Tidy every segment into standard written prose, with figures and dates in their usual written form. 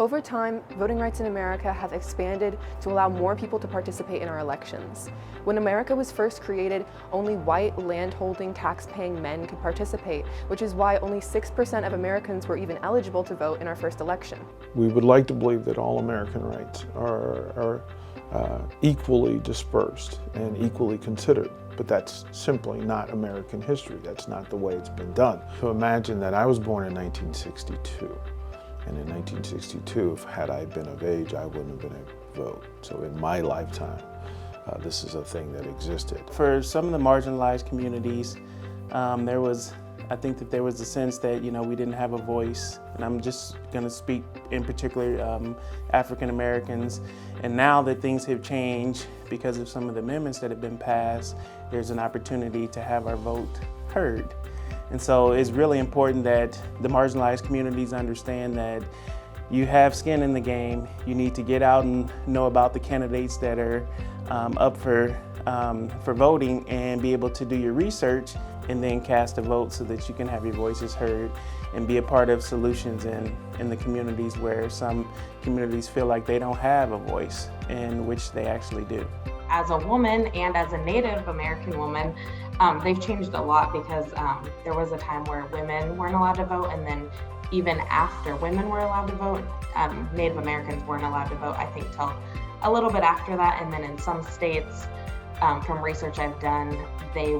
Over time, voting rights in America have expanded to allow more people to participate in our elections. When America was first created, only white, land-holding, tax-paying men could participate, which is why only 6% of Americans were even eligible to vote in our first election. We would like to believe that all American rights are equally dispersed and equally considered, but that's simply not American history. That's not the way it's been done. So imagine that I was born in 1962. And in 1962, had I been of age, I wouldn't have been able to vote. So in my lifetime, this is a thing that existed. For some of the marginalized communities, I think that there was a sense that, we didn't have a voice. And I'm just going to speak in particular African Americans. And now that things have changed because of some of the amendments that have been passed, there's an opportunity to have our vote heard. And so it's really important that the marginalized communities understand that you have skin in the game. You need to get out and know about the candidates that are up for voting and be able to do your research and then cast a vote so that you can have your voices heard and be a part of solutions in the communities where some communities feel like they don't have a voice, in which they actually do. As a woman and as a Native American woman, they've changed a lot because there was a time where women weren't allowed to vote, and then even after women were allowed to vote, Native Americans weren't allowed to vote, I think, till a little bit after that. And then in some states, from research I've done, they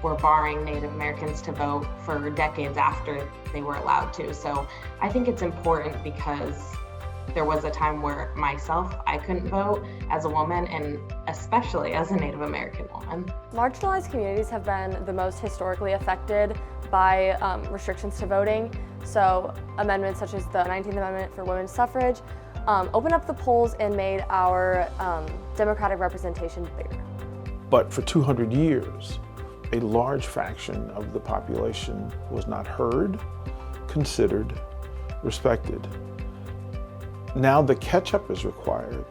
were barring Native Americans to vote for decades after they were allowed to. So I think it's important because there was a time where I couldn't vote as a woman, and especially as a Native American woman. Marginalized communities have been the most historically affected by restrictions to voting. So amendments such as the 19th Amendment for women's suffrage opened up the polls and made our democratic representation bigger. But for 200 years, a large fraction of the population was not heard, considered, respected. Now the catch-up is required,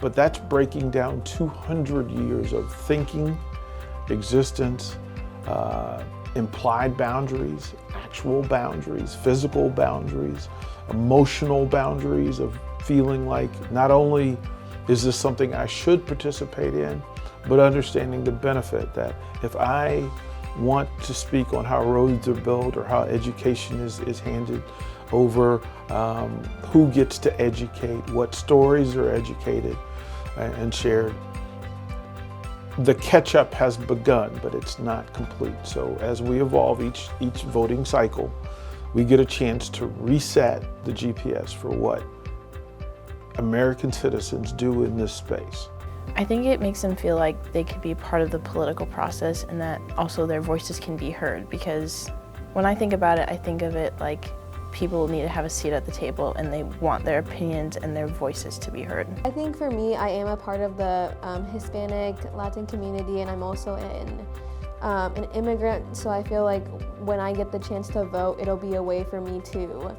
but that's breaking down 200 years of thinking, existence, implied boundaries, actual boundaries, physical boundaries, emotional boundaries of feeling like not only is this something I should participate in, but understanding the benefit that if I want to speak on how roads are built or how education is handed over, who gets to educate, what stories are educated and shared. The catch-up has begun, but it's not complete. So as we evolve each voting cycle, we get a chance to reset the GPS for what American citizens do in this space. I think it makes them feel like they could be part of the political process and that also their voices can be heard, because when I think about it, I think of it like people need to have a seat at the table and they want their opinions and their voices to be heard. I think for me, I am a part of the Hispanic Latin community, and I'm also an immigrant, so I feel like when I get the chance to vote, it'll be a way for me to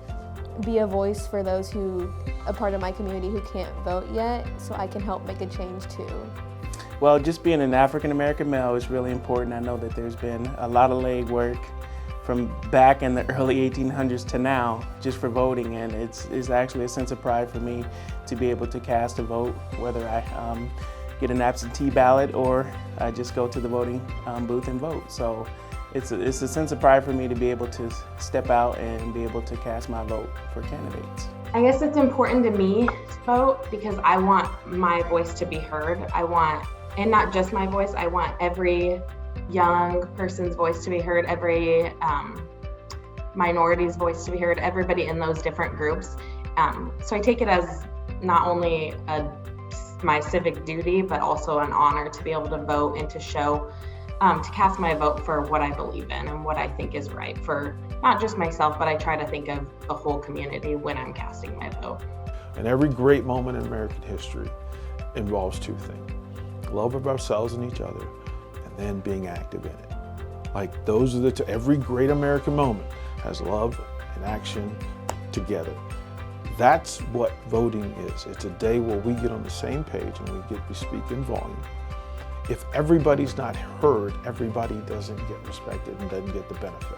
be a voice for those who are part of my community who can't vote yet, so I can help make a change too. Well, just being an African American male is really important. I know that there's been a lot of legwork from back in the early 1800s to now just for voting, and it's actually a sense of pride for me to be able to cast a vote, whether I get an absentee ballot or I just go to the voting booth and vote. So it's a sense of pride for me to be able to step out and be able to cast my vote for candidates. I guess it's important to me to vote because I want my voice to be heard. And not just my voice, I want every young person's voice to be heard, every minority's voice to be heard, everybody in those different groups. So I take it as not only my civic duty, but also an honor to be able to vote and to show, to cast my vote for what I believe in and what I think is right for not just myself, but I try to think of the whole community when I'm casting my vote. And every great moment in American history involves two things: love of ourselves and each other, and then being active in it. Like those are every great American moment has love and action together. That's what voting is. It's a day where we get on the same page and we speak in volume. If everybody's not heard, everybody doesn't get respected and doesn't get the benefit.